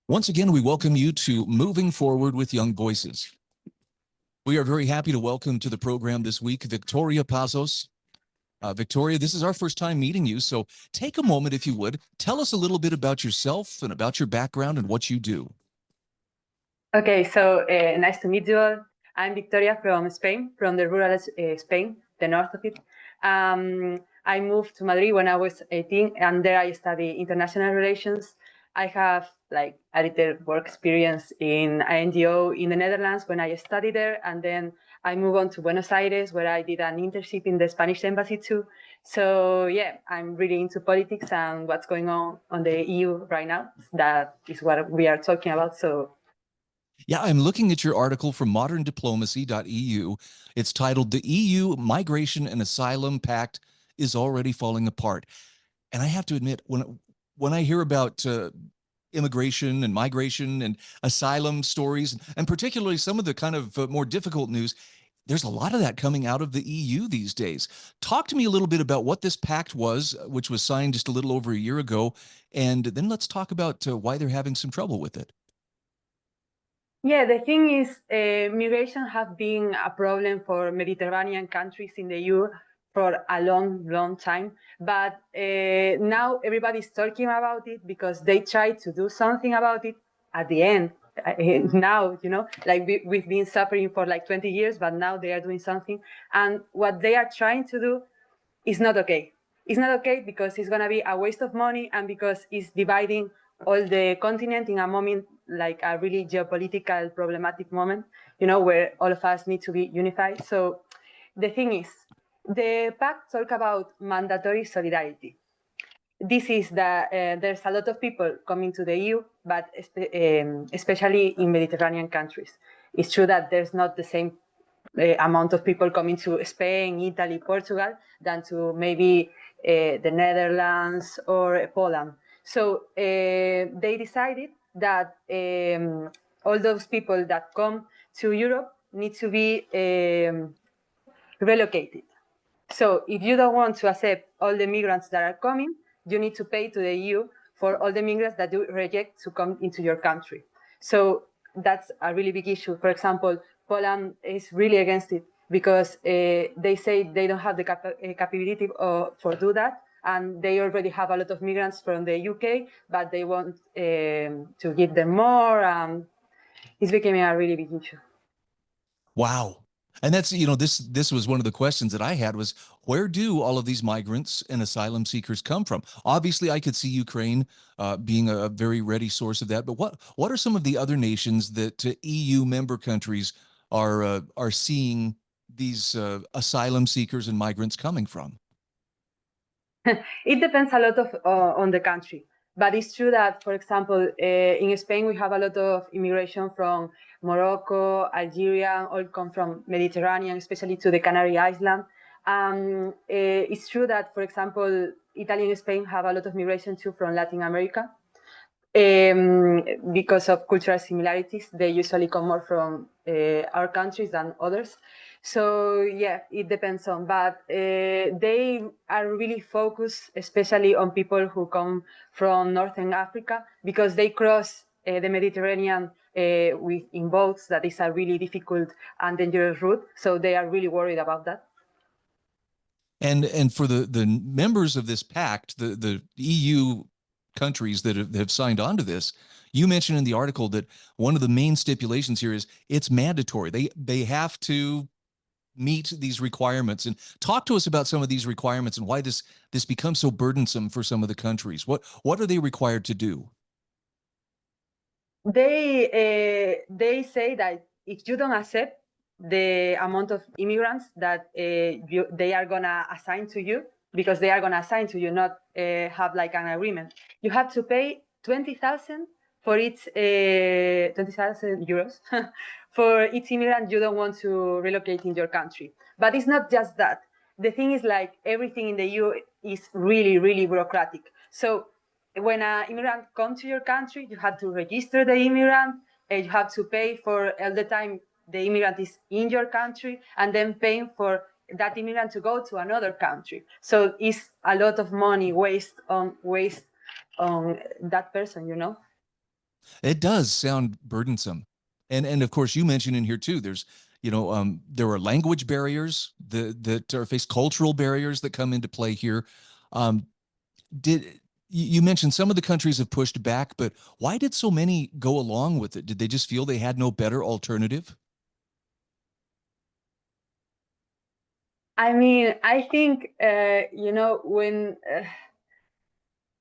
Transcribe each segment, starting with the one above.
Once again, we welcome you to Moving Forward with Young Voices. We are very happy to welcome to the program this week, Victoria Pazos. Victoria, this is our first time meeting you, so take a moment, if you would. Tell us a little bit about yourself and about your background and what you do. Okay, so nice to meet you all. I'm Victoria from Spain, from the rural Spain, the north of it. I moved to Madrid when I was 18, and there I study international relations. I have like a little work experience in an NGO in the Netherlands when I studied there, and then I moved on to Buenos Aires where I did an internship in the Spanish embassy too. So yeah, I'm really into politics and what's going on the EU right now. That is what we are talking about. So yeah, I'm looking at your article from moderndiplomacy.eu. It's titled "The EU Migration and Asylum Pact is Already Falling Apart." And I have to admit, when I hear about immigration and migration and asylum stories, and particularly some of the kind of more difficult news, there's a lot of that coming out of the EU these days. Talk to me a little bit about what this pact was, which was signed just a little over a year ago, and then let's talk about why they're having some trouble with it. yeah, the thing is, migration has been a problem for Mediterranean countries in the EU for a long time. But now everybody's talking about it because they try to do something about it at the end. Now, like we've been suffering for like 20 years, but now they are doing something. And what they are trying to do is not okay. It's not okay because it's going to be a waste of money and because it's dividing all the continent in a moment, like a really geopolitical problematic moment, where all of us need to be unified. So the thing is, the pact talk about mandatory solidarity. This is that there's a lot of people coming to the EU, but especially in Mediterranean countries. It's true that there's not the same amount of people coming to Spain, Italy, Portugal, than to maybe the Netherlands or Poland. So they decided that all those people that come to Europe need to be relocated. So if you don't want to accept all the migrants that are coming, you need to pay to the EU for all the migrants that you reject to come into your country. So that's a really big issue. For example, Poland is really against it because they say they don't have the capability for do that, and they already have a lot of migrants from the UK, but they want to give them more. It's becoming a really big issue. Wow. And that's, this was one of the questions that I had was, where do all of these migrants and asylum seekers come from? Obviously, I could see Ukraine being a very ready source of that. But what are some of the other nations that EU member countries are seeing these asylum seekers and migrants coming from? It depends a lot on the country. But it's true that, for example, in Spain, we have a lot of immigration from Morocco, Algeria, all come from Mediterranean, especially to the Canary Islands. It's true that, for example, Italy and Spain have a lot of migration too from Latin America. Because of cultural similarities, they usually come more from our countries than others. So yeah, it depends on, but they are really focused, especially on people who come from Northern Africa, because they cross the Mediterranean in boats. That is a really difficult and dangerous route. So they are really worried about that. And for the members of this pact, the EU countries that have signed on to this, you mentioned in the article that one of the main stipulations here is it's mandatory. They have to meet these requirements. And talk to us about some of these requirements and why this becomes so burdensome for some of the countries. What are they required to do? They say that if you don't accept the amount of immigrants that they are gonna assign to you, because they are gonna assign to you, not have like an agreement, you have to pay 20,000 for each 20,000 euros for each immigrant you don't want to relocate in your country. But it's not just that. The thing is, like, everything in the EU is really, really bureaucratic. So when an immigrant comes to your country, you have to register the immigrant, and you have to pay for all the time the immigrant is in your country, and then paying for that immigrant to go to another country. So it's a lot of money waste on that person, It does sound burdensome. And of course, you mentioned in here too, there's, there are language barriers that are faced, cultural barriers that come into play here. Um, did you mentioned some of the countries have pushed back, but why did so many go along with it? Did they just feel they had no better alternative? I mean, I think, when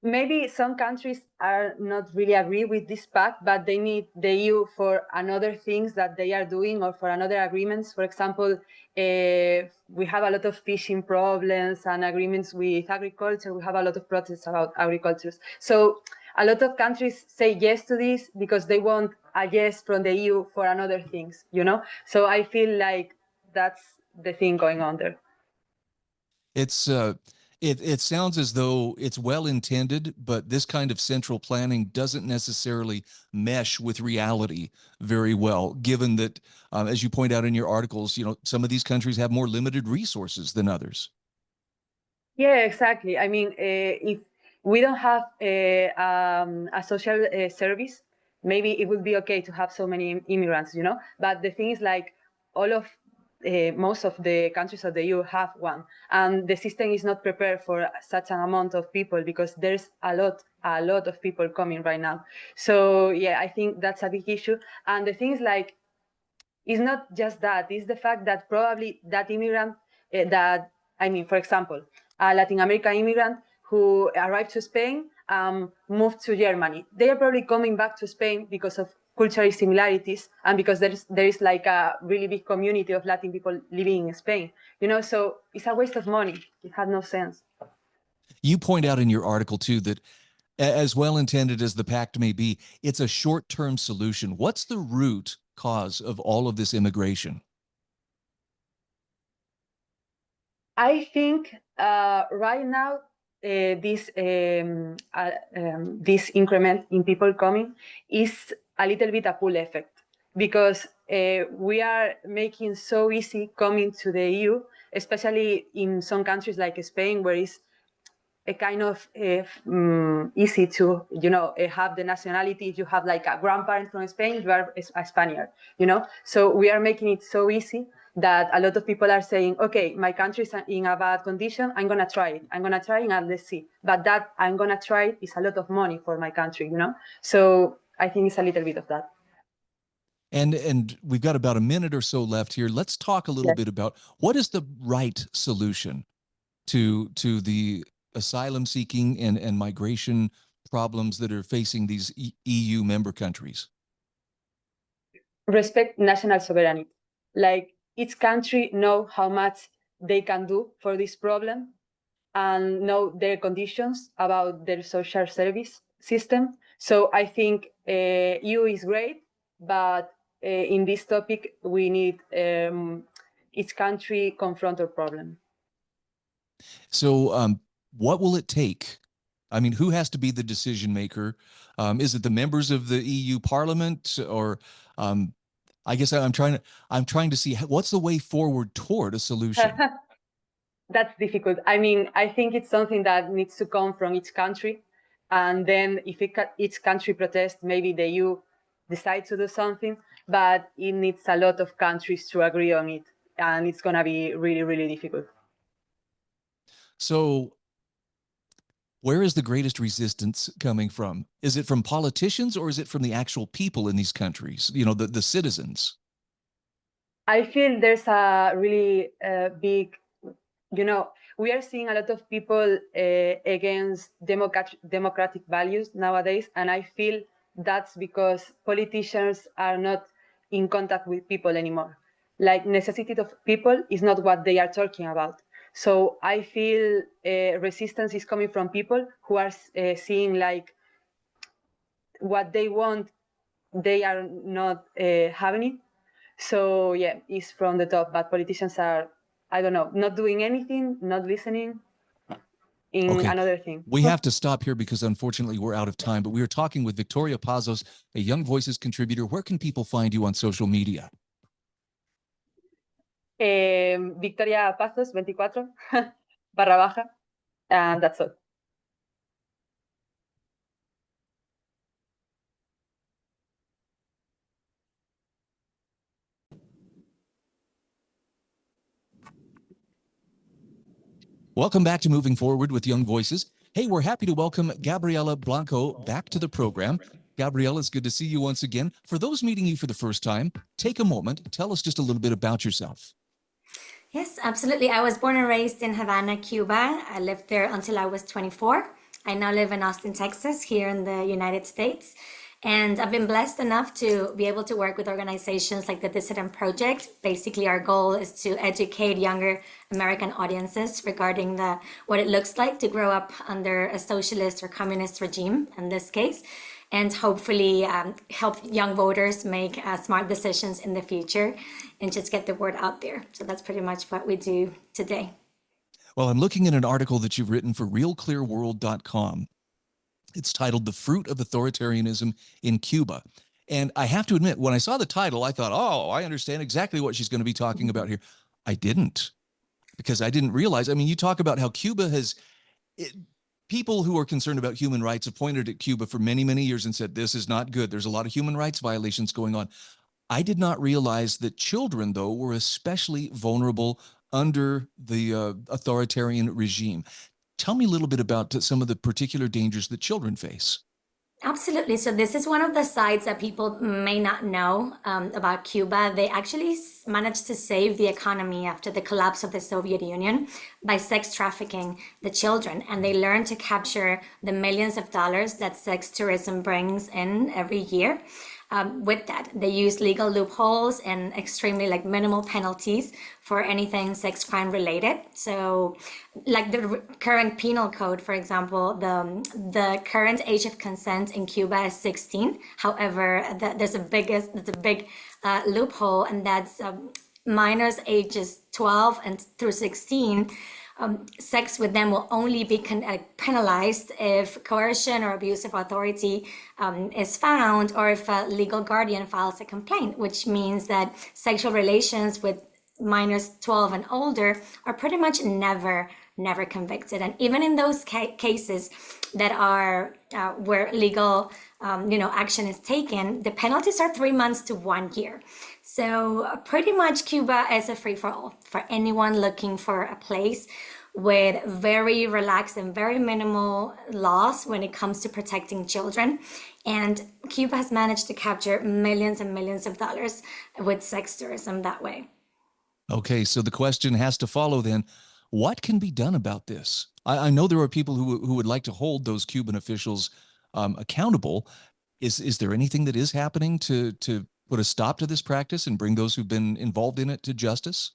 maybe some countries are not really agree with this pact, but they need the EU for another things that they are doing or for another agreements. For example, we have a lot of fishing problems and agreements with agriculture. We have a lot of protests about agriculture. So a lot of countries say yes to this because they want a yes from the EU for another things, So I feel like that's the thing going on there. It's it sounds as though it's well intended, but this kind of central planning doesn't necessarily mesh with reality very well, given that, as you point out in your articles, some of these countries have more limited resources than others. Yeah, exactly. I mean, if we don't have a social service, maybe it would be okay to have so many immigrants, But the thing is, like, all of most of the countries of the EU have one, and the system is not prepared for such an amount of people because there's a lot of people coming right now. So yeah, I think that's a big issue. And the thing is, like, it's not just that, it's the fact that probably that immigrant for example, a Latin American immigrant who arrived to Spain, moved to Germany. They are probably coming back to Spain because of cultural similarities and because there is like a really big community of Latin people living in Spain, so it's a waste of money. It had no sense. You point out in your article too that as well intended as the pact may be, it's a short-term solution. What's the root cause of all of this immigration? I think right now this this increment in people coming is a little bit a pull effect because we are making so easy coming to the EU, especially in some countries like Spain, where it's a kind of easy to have the nationality. If you have like a grandparent from Spain, you are a Spaniard, so we are making it so easy that a lot of people are saying, okay, my country is in a bad condition, I'm gonna try it and let's see, but that I'm gonna try it is a lot of money for my country, so I think it's a little bit of that. And we've got about a minute or so left here. Let's talk a little bit about what is the right solution to the asylum seeking and migration problems that are facing these EU member countries. Respect national sovereignty. Like, each country know how much they can do for this problem and know their conditions about their social service system. So I think EU is great, but in this topic, we need each country confront our problem. So what will it take? I mean, who has to be the decision maker? Is it the members of the EU Parliament, or I guess I'm trying to see what's the way forward toward a solution. That's difficult. I mean, I think it's something that needs to come from each country. And then if each country protests, maybe the EU decides to do something, but it needs a lot of countries to agree on it. And it's going to be really, really difficult. So where is the greatest resistance coming from? Is it from politicians or is it from the actual people in these countries, the citizens? I feel there's a really big, we are seeing a lot of people against democratic values nowadays. And I feel that's because politicians are not in contact with people anymore. Like, necessity of people is not what they are talking about. So I feel resistance is coming from people who are seeing like what they want, they are not having it. So yeah, it's from the top, but politicians are, I don't know, not doing anything, not listening in Okay. another thing. We have to stop here because unfortunately we're out of time, but we are talking with Victoria Pazos, a Young Voices contributor. Where can people find you on social media? Victoria Pazos 24 barra baja, and that's all. Welcome back to Moving Forward with Young Voices. Hey, we're happy to welcome Gabriela Blanco back to the program. Gabriela, it's good to see you once again. For those meeting you for the first time, take a moment, tell us just a little bit about yourself. Yes, absolutely. I was born and raised in Havana, Cuba. I lived there until I was 24. I now live in Austin, Texas, here in the United States. And I've been blessed enough to be able to work with organizations like the Dissident Project. Basically, our goal is to educate younger American audiences regarding what it looks like to grow up under a socialist or communist regime, in this case, and hopefully help young voters make smart decisions in the future and just get the word out there. So that's pretty much what we do today. Well, I'm looking at an article that you've written for realclearworld.com. It's titled The Fruit of Authoritarianism in Cuba. And I have to admit, when I saw the title, I thought, oh, I understand exactly what she's going to be talking about here. I didn't, because I didn't realize. I mean, you talk about how Cuba has, people who are concerned about human rights have pointed at Cuba for many, many years and said, this is not good. There's a lot of human rights violations going on. I did not realize that children, though, were especially vulnerable under the authoritarian regime. Tell me a little bit about some of the particular dangers that children face. Absolutely. So this is one of the sides that people may not know about Cuba. They actually managed to save the economy after the collapse of the Soviet Union by sex trafficking the children. And they learned to capture the millions of dollars that sex tourism brings in every year. With that, they use legal loopholes and extremely minimal penalties for anything sex crime related. So like the current penal code, for example, the current age of consent in Cuba is 16. However, there's a big loophole, and that's minors ages 12 and through 16. Sex with them will only be penalized if coercion or abuse of authority is found, or if a legal guardian files a complaint, which means that sexual relations with minors 12 and older are pretty much never convicted. And even in those cases that are where legal action is taken, the penalties are 3 months to 1 year. So pretty much Cuba is a free-for-all for anyone looking for a place with very relaxed and very minimal laws when it comes to protecting children. And Cuba has managed to capture millions and millions of dollars with sex tourism that way. Okay, so the question has to follow then, what can be done about this? I know there are people who would like to hold those Cuban officials accountable. Is there anything that is happening to put a stop to this practice and bring those who've been involved in it to justice?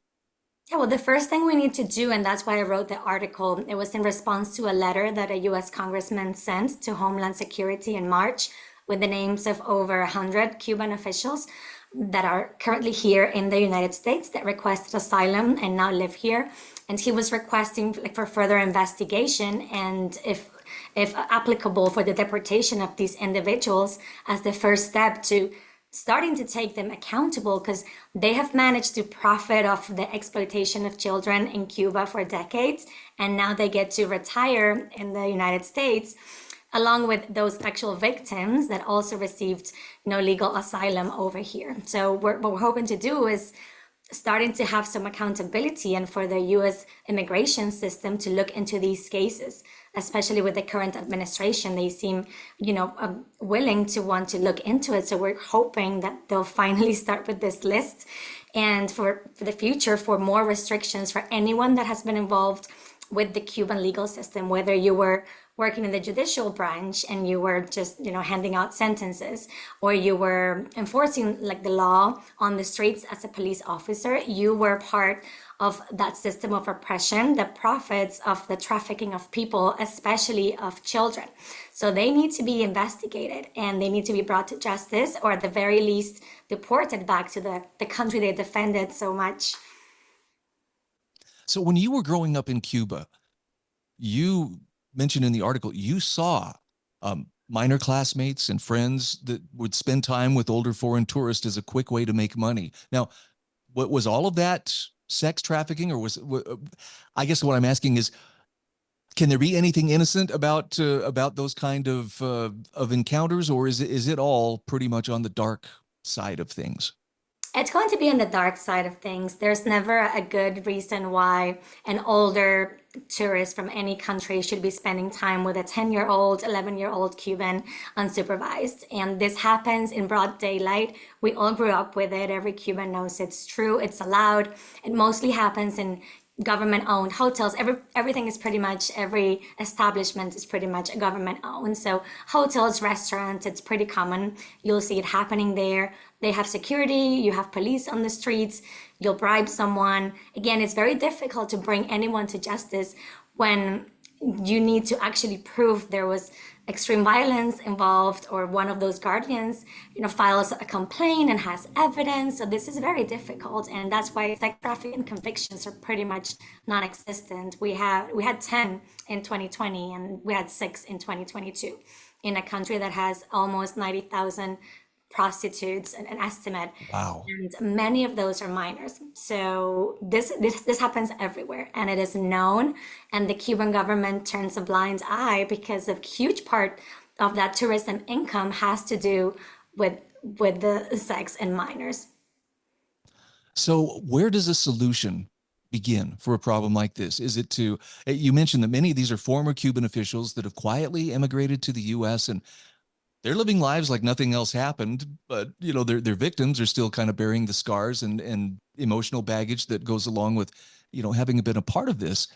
Yeah, well, the first thing we need to do, and that's why I wrote the article, it was in response to a letter that a US congressman sent to Homeland Security in March with the names of over 100 Cuban officials that are currently here in the United States that requested asylum and now live here. And he was requesting for further investigation and, if applicable, for the deportation of these individuals as the first step to starting to take them accountable, because they have managed to profit off the exploitation of children in Cuba for decades, and now they get to retire in the United States along with those actual victims that also received legal asylum over here. So what we're hoping to do is starting to have some accountability, and for the US immigration system to look into these cases, especially with the current administration. They seem, willing to want to look into it. So we're hoping that they'll finally start with this list, and for the future, for more restrictions for anyone that has been involved with the Cuban legal system, whether you were working in the judicial branch and you were just, handing out sentences, or you were enforcing the law on the streets as a police officer. You were part of that system of oppression that profits of the trafficking of people, especially of children. So they need to be investigated and they need to be brought to justice, or at the very least deported back to the country they defended so much. So when you were growing up in Cuba, you mentioned in the article, you saw minor classmates and friends that would spend time with older foreign tourists as a quick way to make money. Now, what was all of that sex trafficking, or I guess what I'm asking is, can there be anything innocent about those kind of encounters, or is it all pretty much on the dark side of things? It's going to be on the dark side of things. There's never a good reason why an older tourist from any country should be spending time with a 10-year-old, 11-year-old Cuban unsupervised. And this happens in broad daylight. We all grew up with it. Every Cuban knows it's true, it's allowed. It mostly happens in government-owned hotels. Everything is pretty much, every establishment is pretty much government-owned. So hotels, restaurants, it's pretty common. You'll see it happening there. They have security, you have police on the streets, you'll bribe someone. Again, it's very difficult to bring anyone to justice when you need to actually prove there was extreme violence involved, or one of those guardians, files a complaint and has evidence. So this is very difficult, and that's why sex trafficking convictions are pretty much non-existent. We had 10 in 2020, and we had 6 in 2022, in a country that has almost 90,000 prostitutes, an estimate. Wow. And many of those are minors. So this happens everywhere, and it is known, and the Cuban government turns a blind eye because a huge part of that tourism income has to do with the sex and minors. So where does a solution begin for a problem like this? Is it you mentioned that many of these are former Cuban officials that have quietly emigrated to the US, and they're living lives like nothing else happened, but their victims are still kind of bearing the scars and emotional baggage that goes along with, having been a part of this.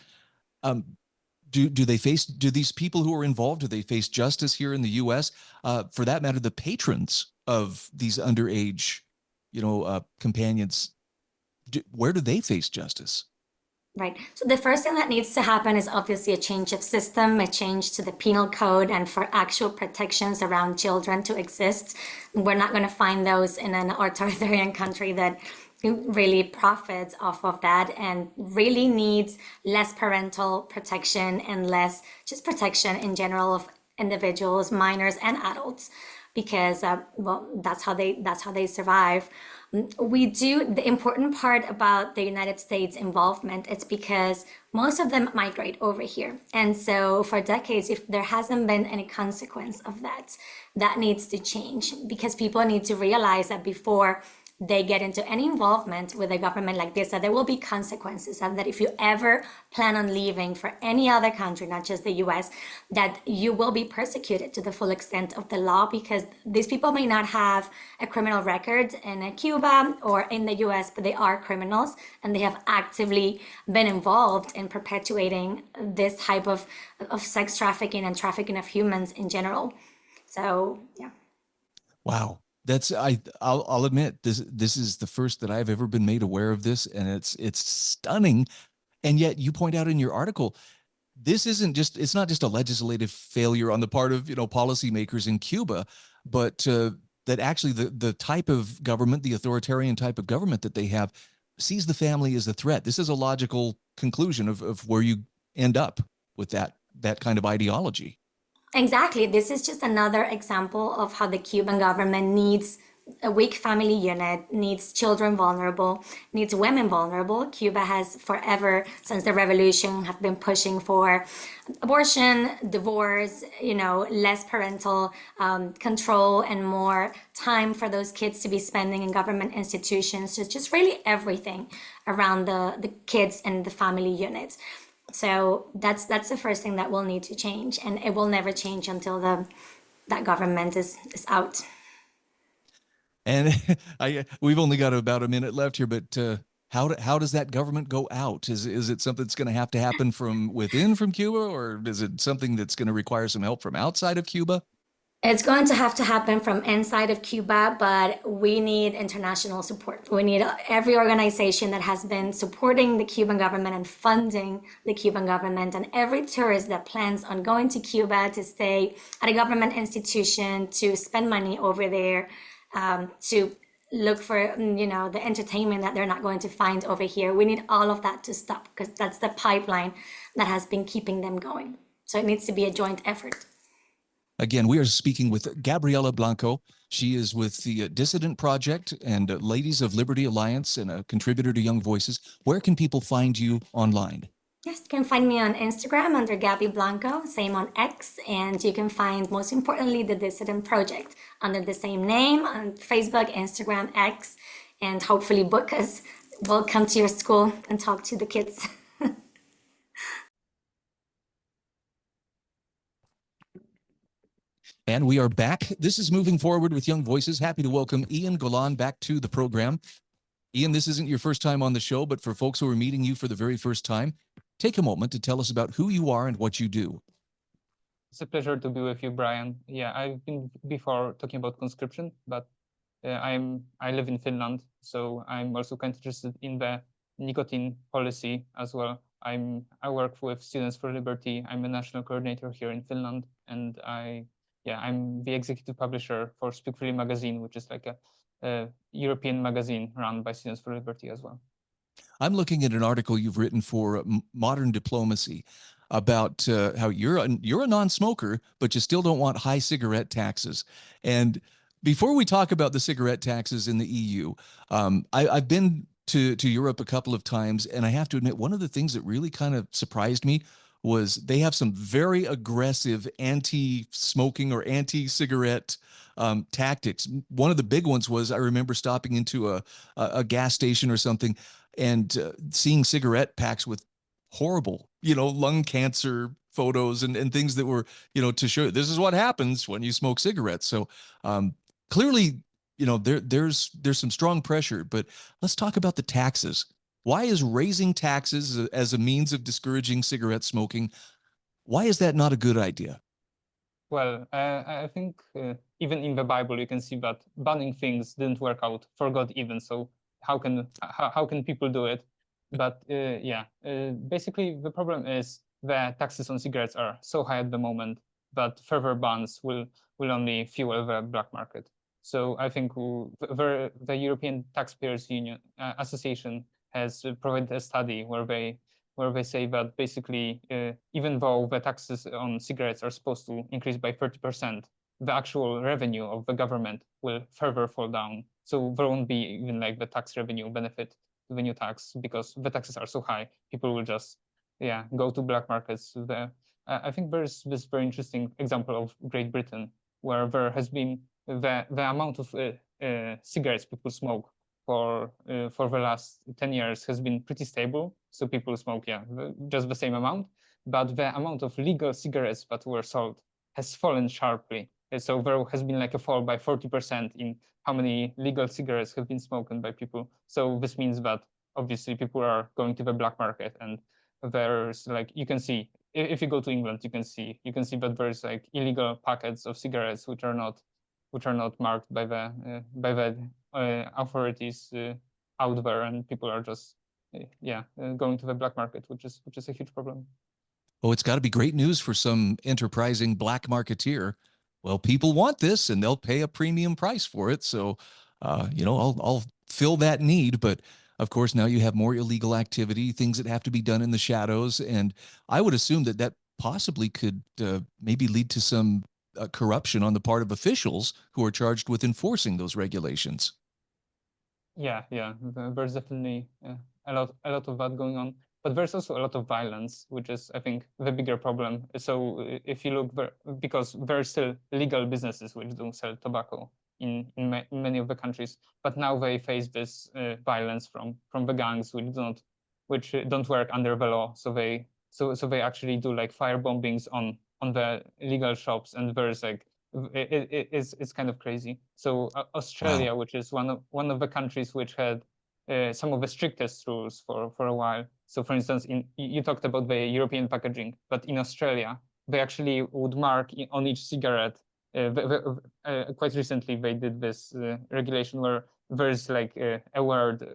Do these people who are involved, do they face justice here in the U.S.? For that matter, the patrons of these underage, companions, where do they face justice? Right. So the first thing that needs to happen is obviously a change of system, a change to the penal code, and for actual protections around children to exist. We're not going to find those in an authoritarian country that really profits off of that, and really needs less parental protection and less just protection in general of individuals, minors and adults, because that's how they survive. The important part about the United States involvement is because most of them migrate over here. And so for decades, if there hasn't been any consequence of that, that needs to change, because people need to realize that before they get into any involvement with a government like this, that there will be consequences, and that if you ever plan on leaving for any other country, not just the US, that you will be persecuted to the full extent of the law, because these people may not have a criminal record in Cuba or in the US, but they are criminals, and they have actively been involved in perpetuating this type of sex trafficking and trafficking of humans in general. So, yeah. Wow. I'll admit, this is the first that I've ever been made aware of this, and it's stunning. And yet you point out in your article, it's not just a legislative failure on the part of policymakers in Cuba, but that actually the type of government, the authoritarian type of government that they have, sees the family as a threat. This is a logical conclusion of where you end up with that kind of ideology. Exactly. This is just another example of how the Cuban government needs a weak family unit, needs children vulnerable, needs women vulnerable. Cuba has forever, since the revolution, have been pushing for abortion, divorce, less parental control, and more time for those kids to be spending in government institutions. So just really everything around the kids and the family units. So that's the first thing that will need to change, and it will never change until that government is out. And we've only got about a minute left here, but how does that government go out? Is it something that's going to have to happen from within, from Cuba, or is it something that's going to require some help from outside of Cuba? It's going to have to happen from inside of Cuba, but we need international support. We need every organization that has been supporting the Cuban government and funding the Cuban government, and every tourist that plans on going to Cuba to stay at a government institution, to spend money over there, to look for, the entertainment that they're not going to find over here. We need all of that to stop, because that's the pipeline that has been keeping them going. So it needs to be a joint effort. Again, we are speaking with Gabriela Blanco. She is with the Dissident Project and Ladies of Liberty Alliance, and a contributor to Young Voices. Where can people find you online? Yes, you can find me on Instagram under Gabby Blanco, same on X, and you can find, most importantly, the Dissident Project under the same name on Facebook, Instagram, X, and hopefully book us. We'll come to your school and talk to the kids. And we are back. This is Moving Forward with Young Voices. Happy to welcome Ian Golan back to the program. Ian, this isn't your first time on the show, but for folks who are meeting you for the very first time, take a moment to tell us about who you are and what you do. It's a pleasure to be with you, Brian. Yeah, I've been before talking about conscription, but I live in Finland, so I'm also kind of interested in the nicotine policy as well. I work with Students for Liberty. I'm a national coordinator here in Finland, and I'm the executive publisher for Speak Freely magazine, which is like a European magazine run by Students for Liberty as well. I'm looking at an article you've written for Modern Diplomacy about how you're a non-smoker, but you still don't want high cigarette taxes. And before we talk about the cigarette taxes in the EU, I've been to Europe a couple of times, and I have to admit, one of the things that really kind of surprised me was they have some very aggressive anti-smoking or anti-cigarette tactics. One of the big ones was, I remember stopping into a gas station or something and seeing cigarette packs with horrible, lung cancer photos and things that were, to show this is what happens when you smoke cigarettes. So clearly, there's some strong pressure, but let's talk about the taxes. Why is raising taxes as a means of discouraging cigarette smoking, why is that not a good idea? Well, I think even in the Bible, you can see that banning things didn't work out for God even. So how can people do it? But basically the problem is the taxes on cigarettes are so high at the moment that further bans will only fuel the black market. So I think the European Taxpayers Union Association has provided a study where they say that basically, even though the taxes on cigarettes are supposed to increase by 30%, the actual revenue of the government will further fall down. So there won't be even like the tax revenue benefit to the new tax because the taxes are so high. People will just, go to black markets. I think there's this very interesting example of Great Britain where there has been the amount of cigarettes people smoke for the last 10 years has been pretty stable. So people smoke, just the same amount, but the amount of legal cigarettes that were sold has fallen sharply. So there has been like a fall by 40% in how many legal cigarettes have been smoked by people. So this means that obviously people are going to the black market, and there's like, you can see, if you go to England, you can see that there's like illegal packets of cigarettes which are not marked by the authorities out there, and people are just going to the black market, which is a huge problem. Oh, it's got to be great news for some enterprising black marketeer. Well, people want this and they'll pay a premium price for it. So, I'll fill that need. But of course, now you have more illegal activity, things that have to be done in the shadows. And I would assume that possibly could maybe lead to some corruption on the part of officials who are charged with enforcing those regulations. Yeah, there's definitely a lot of that going on, but there's also a lot of violence, which is, I think, the bigger problem. So if you look there, because there are still legal businesses which don't sell tobacco in many of the countries, but now they face this violence from the gangs which don't work under the law. So they actually do like fire bombings on the legal shops, and there's like it's kind of crazy. So Australia, wow, which is one of the countries which had some of the strictest rules for a while. So for instance, you talked about the European packaging, but in Australia, they actually would mark on each cigarette. Quite recently, they did this regulation where there's like a word,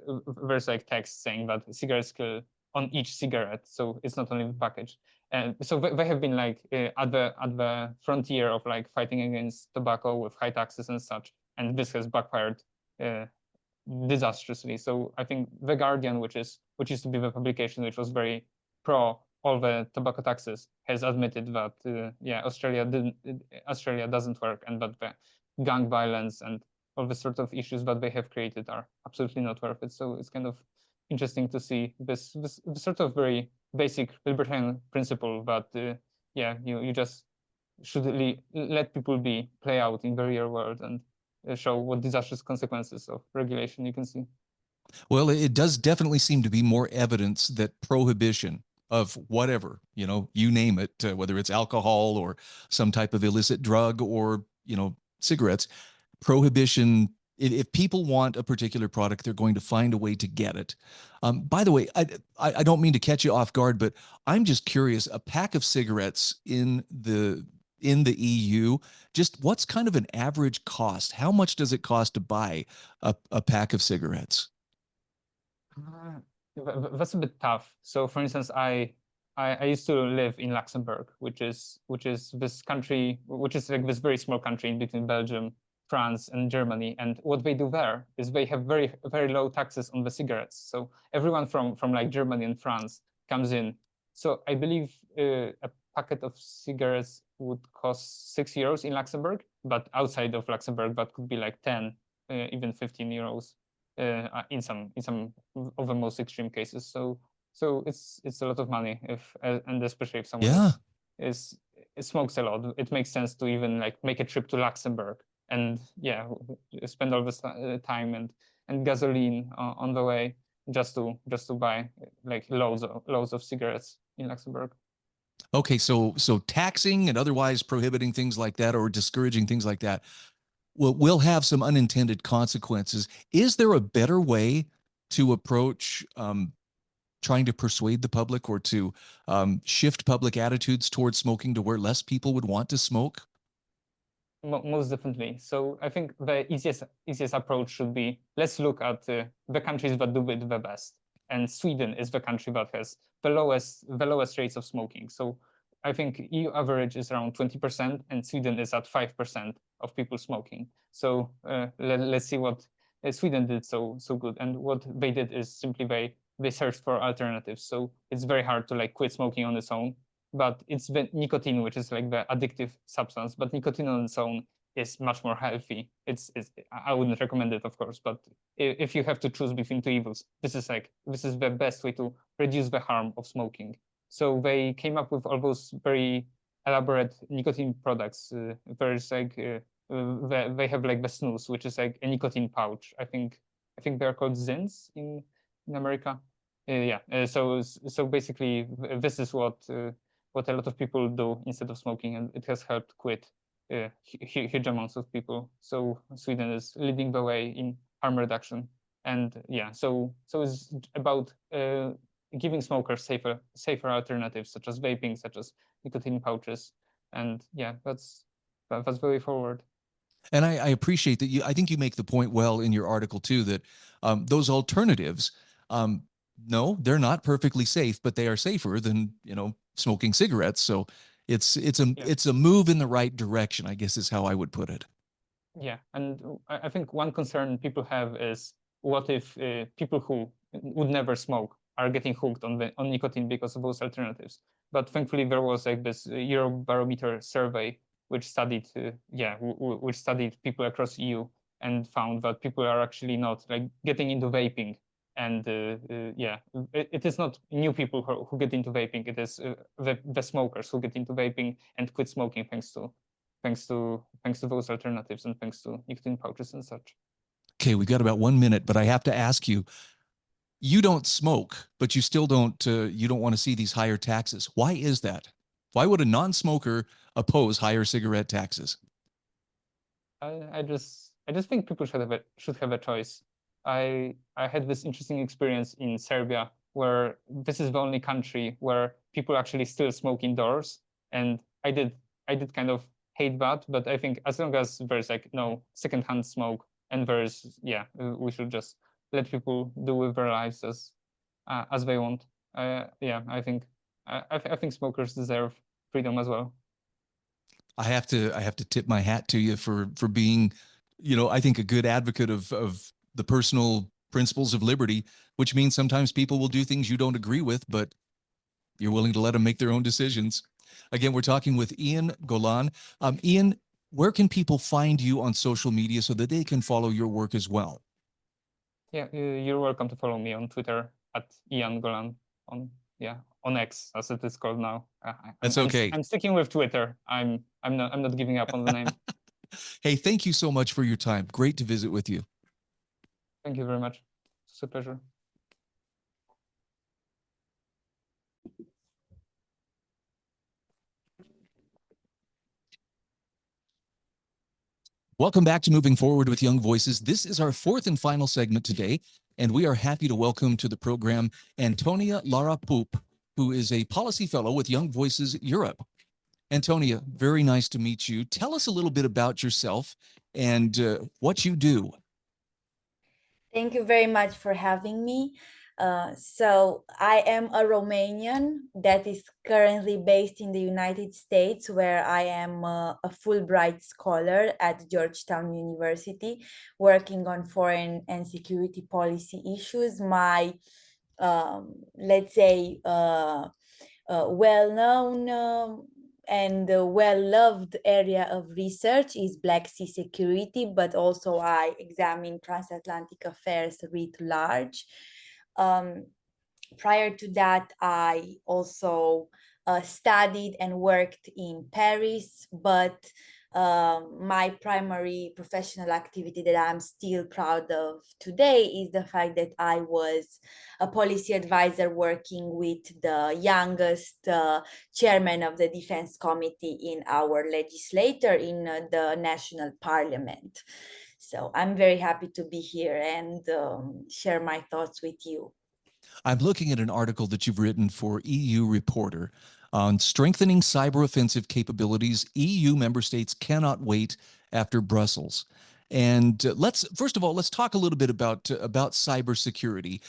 there's like text saying that cigarettes kill on each cigarette. So it's not only the package. And so they have been like at the frontier of like fighting against tobacco with high taxes and such, and this has backfired disastrously. So I think The Guardian, which used to be the publication which was very pro all the tobacco taxes, has admitted that Australia doesn't work, and that the gang violence and all the sort of issues that they have created are absolutely not worth it. So it's kind of interesting to see this sort of very basic libertarian principle that you just should let people play out in the real world and show what disastrous consequences of regulation you can see. Well, it does definitely seem to be more evidence that prohibition of whatever, you name it, whether it's alcohol or some type of illicit drug or, cigarettes, prohibition. If people want a particular product, they're going to find a way to get it. By the way, I don't mean to catch you off guard, but I'm just curious, a pack of cigarettes in the EU, just what's kind of an average cost? How much does it cost to buy a pack of cigarettes? That's a bit tough. So, for instance, I used to live in Luxembourg, which is this country, which is like this very small country in between Belgium, France, and Germany. And what they do there is they have very low taxes on the cigarettes. So everyone from like Germany and France comes in. So I believe a packet of cigarettes would cost €6 in Luxembourg, but outside of Luxembourg, that could be like 10, even €15. In some of the most extreme cases. So it's a lot of money and especially if someone is smokes a lot, it makes sense to even like make a trip to Luxembourg and spend all this time and gasoline on the way just to buy like loads of cigarettes in Luxembourg. Okay, so taxing and otherwise prohibiting things like that or discouraging things like that will have some unintended consequences. Is there a better way to approach trying to persuade the public or to shift public attitudes towards smoking to where less people would want to smoke? Most definitely. So I think the easiest approach should be, let's look at the countries that do it the best. And Sweden is the country that has the lowest rates of smoking. So I think EU average is around 20%, and Sweden is at 5% of people smoking. So let's see what Sweden did so good. And what they did is simply they searched for alternatives. So it's very hard to like quit smoking on its own. But it's the nicotine, which is like the addictive substance. But nicotine on its own is much more healthy. I wouldn't recommend it, of course. But if you have to choose between two evils, this is the best way to reduce the harm of smoking. So they came up with all those very elaborate nicotine products. There's like they have like the snus, which is like a nicotine pouch. I think they're called Zins in America. So basically, this is what a lot of people do instead of smoking, and it has helped quit huge amounts of people. So Sweden is leading the way in harm reduction, and so it's about giving smokers safer alternatives such as vaping, such as nicotine pouches, and that's the way forward. And I appreciate that I think you make the point well in your article too, that those alternatives, no, they're not perfectly safe, but they are safer than, smoking cigarettes. So it's a move in the right direction, I guess is how I would put it. Yeah, and I think one concern people have is, what if people who would never smoke are getting hooked on nicotine because of those alternatives? But thankfully, there was like this Eurobarometer survey which studied people across EU and found that people are actually not like getting into vaping. And it is not new people who get into vaping. It is the smokers who get into vaping and quit smoking thanks to those alternatives and thanks to nicotine pouches and such. Okay, we've got about 1 minute, but I have to ask you, you don't smoke, but you still don't want to see these higher taxes. Why is that? Why would a non-smoker oppose higher cigarette taxes? I just think people should have a choice. I had this interesting experience in Serbia, where this is the only country where people actually still smoke indoors, and I did kind of hate that. But I think as long as there's like no secondhand smoke, and we should just let people do with their lives as they want. I think smokers deserve freedom as well. I have to tip my hat to you for being, I think a good advocate of the personal principles of liberty, which means sometimes people will do things you don't agree with, but you're willing to let them make their own decisions. Again, we're talking with Ian Golan. Ian, where can people find you on social media so that they can follow your work as well? Yeah, you're welcome to follow me on Twitter at Ian Golan on X, as it is called now. That's okay. I'm sticking with Twitter. I'm not giving up on the name. Hey, thank you so much for your time. Great to visit with you. Thank you very much. It's a pleasure. Welcome back to Moving Forward with Young Voices. This is our fourth and final segment today, and we are happy to welcome to the program Antonia-Laura Pup, who is a policy fellow with Young Voices Europe. Antonia, very nice to meet you. Tell us a little bit about yourself and what you do. Thank you very much for having me. So I am a Romanian that is currently based in the United States, where I am a Fulbright scholar at Georgetown University, working on foreign and security policy issues. My, let's say, well-known and well-loved area of research is Black Sea security, but also I examine transatlantic affairs writ large. Prior to that, I also studied and worked in Paris, but my primary professional activity that I'm still proud of today is the fact that I was a policy advisor working with the youngest chairman of the Defense Committee in our legislature in the National Parliament. So I'm very happy to be here and share my thoughts with you. I'm looking at an article that you've written for EU Reporter on strengthening cyber offensive capabilities. EU member states cannot wait after Brussels. And first of all, let's talk a little bit about cybersecurity.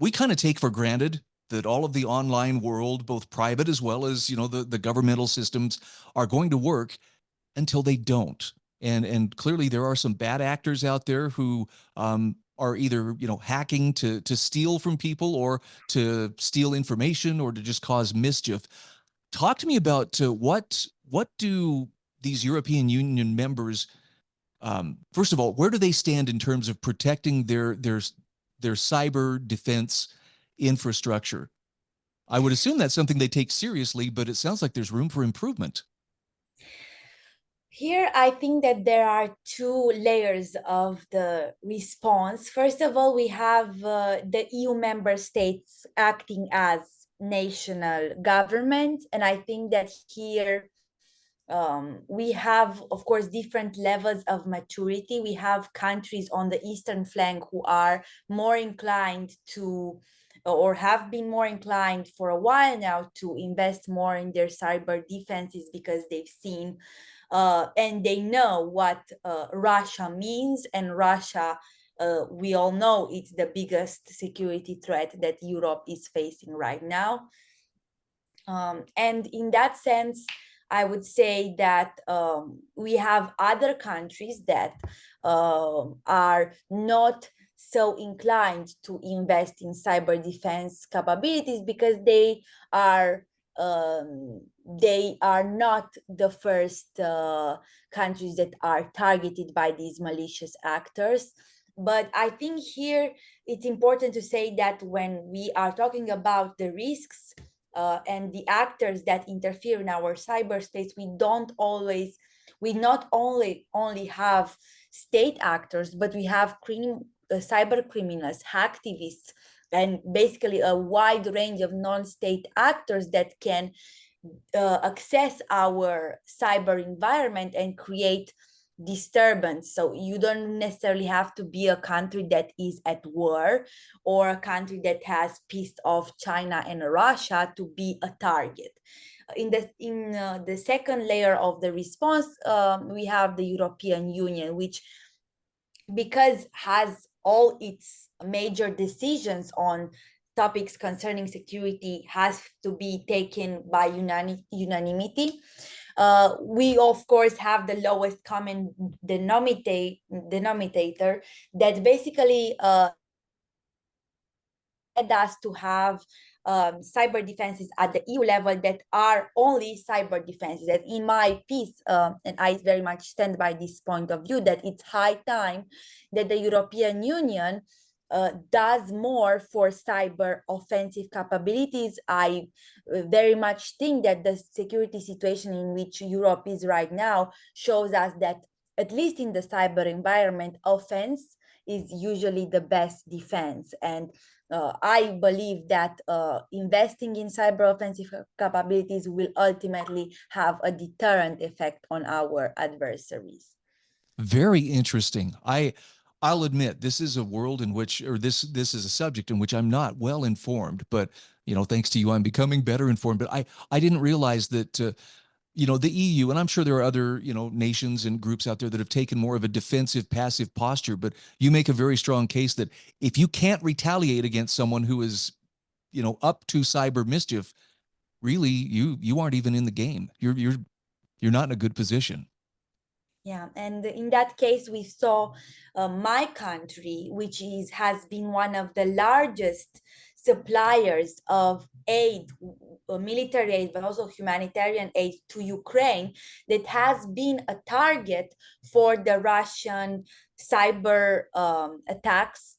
We kind of take for granted that all of the online world, both private as well as the governmental systems, are going to work until they don't. And clearly there are some bad actors out there who are either hacking to steal from people or to steal information or to just cause mischief. Talk to me about what do these European Union members, first of all, where do they stand in terms of protecting their cyber defense infrastructure? I would assume that's something they take seriously, but it sounds like there's room for improvement. Here, I think that there are two layers of the response. First of all, we have the EU member states acting as national governments. And I think that here we have, of course, different levels of maturity. We have countries on the eastern flank who are more inclined to, or have been more inclined for a while now, to invest more in their cyber defenses because they've seen and they know what Russia means. And Russia, we all know, it's the biggest security threat that Europe is facing right now. And in that sense, I would say that we have other countries that are not so inclined to invest in cyber defense capabilities because they are not the first countries that are targeted by these malicious actors. But I think here it's important to say that when we are talking about the risks and the actors that interfere in our cyberspace, we not only have state actors, but we have cyber criminals, hacktivists, and basically a wide range of non-state actors that can access our cyber environment and create disturbance. So you don't necessarily have to be a country that is at war or a country that has pissed off China and Russia to be a target. In the second layer of the response, we have the European Union, which, because has all its major decisions on topics concerning security, has to be taken by unanimity. We, of course, have the lowest common denominator that basically led us to have cyber defenses at the EU level that are only cyber defenses. And in my piece, and I very much stand by this point of view, that it's high time that the European Union does more for cyber offensive capabilities. I very much think that the security situation in which Europe is right now shows us that, at least in the cyber environment, offense is usually the best defense. And I believe that investing in cyber offensive capabilities will ultimately have a deterrent effect on our adversaries. Very interesting. I'll admit this is a world in which, or this is a subject in which I'm not well informed, but thanks to you, I'm becoming better informed. But I didn't realize that the EU, and I'm sure there are other nations and groups out there that have taken more of a defensive, passive posture. But you make a very strong case that if you can't retaliate against someone who is up to cyber mischief, really you aren't even in the game. You're not in a good position. Yeah, and in that case, we saw my country, which has been one of the largest suppliers of aid, military aid, but also humanitarian aid to Ukraine, that has been a target for the Russian cyber attacks.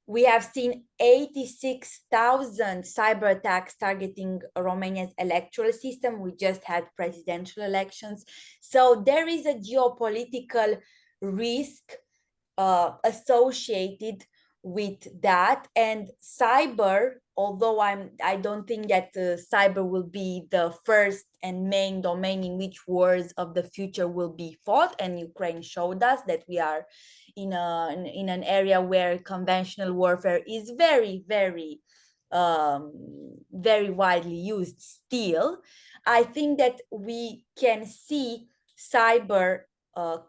We have seen 86,000 cyber attacks targeting Romania's electoral system. We just had presidential elections. So there is a geopolitical risk associated with that. And cyber, although I don't think that cyber will be the first and main domain in which wars of the future will be fought, and Ukraine showed us that we are in an area where conventional warfare is very, very very widely used still. I think that we can see cyber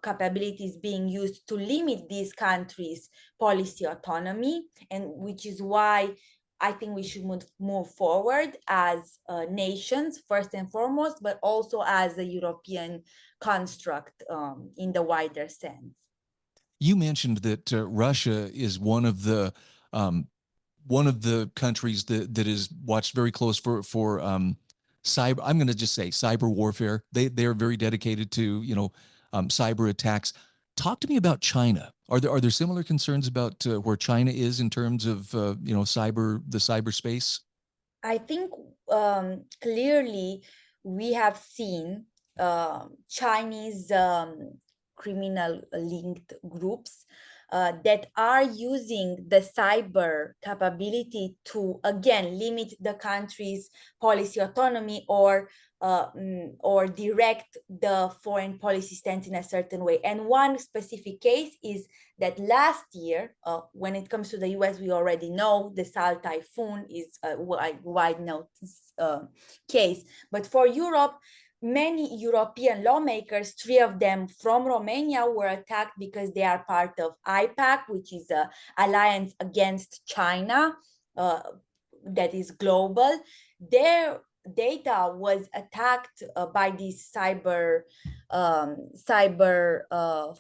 capabilities being used to limit these countries' policy autonomy, and which is why I think we should move forward as nations first and foremost, but also as a European construct in the wider sense. You mentioned that Russia is one of the countries that is watched very close for cyber. I'm going to just say cyber warfare. They are very dedicated to cyber attacks. Talk to me about China. Are there similar concerns about where China is in terms of the cyberspace? I think clearly we have seen Chinese criminal linked groups that are using the cyber capability to, again, limit the country's policy autonomy or direct the foreign policy stance in a certain way. And one specific case is that last year, when it comes to the US, we already know the Sal typhoon is a wide notice case. But for Europe, many European lawmakers, 3 of them from Romania, were attacked because they are part of pact, which is an alliance against China that is global. Their data was attacked by these cyber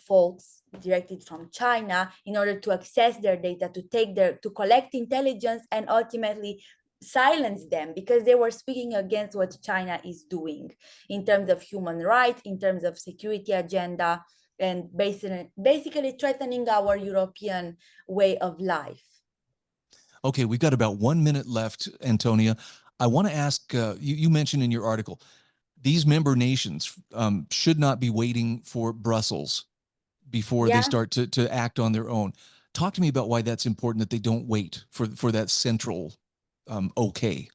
folks directed from China in order to access their data, to collect intelligence and ultimately silence them, because they were speaking against what China is doing in terms of human rights, in terms of security agenda, and basically threatening our European way of life. Okay, we've got about 1 minute left, Antonia. I want to ask, you mentioned in your article, these member nations should not be waiting for Brussels before they start to act on their own. Talk to me about why that's important, that they don't wait for that central okay.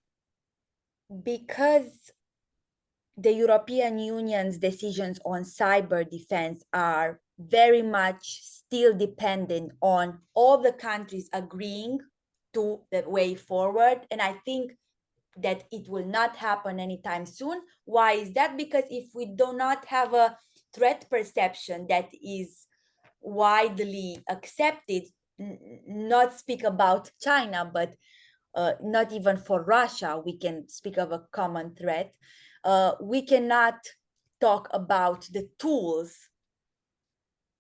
Because the European Union's decisions on cyber defense are very much still dependent on all the countries agreeing to the way forward. And I think that it will not happen anytime soon. Why is that? Because if we do not have a threat perception that is widely accepted, not speak about China, but not even for Russia, we can speak of a common threat. We cannot talk about the tools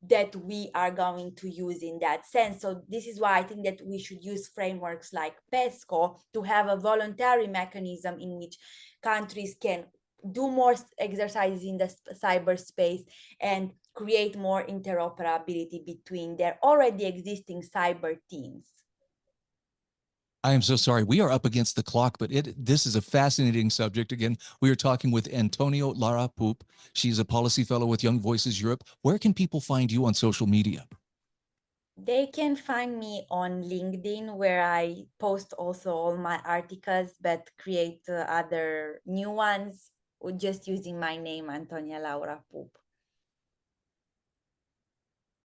that we are going to use in that sense. So this is why I think that we should use frameworks like PESCO to have a voluntary mechanism in which countries can do more exercises in the cyberspace and create more interoperability between their already existing cyber teams. I am so sorry. We are up against the clock, but this is a fascinating subject. Again, we are talking with Antonia-Laura Pup. She's a policy fellow with Young Voices Europe. Where can people find you on social media? They can find me on LinkedIn, where I post also all my articles, but create other new ones just using my name, Antonia-Laura Pup.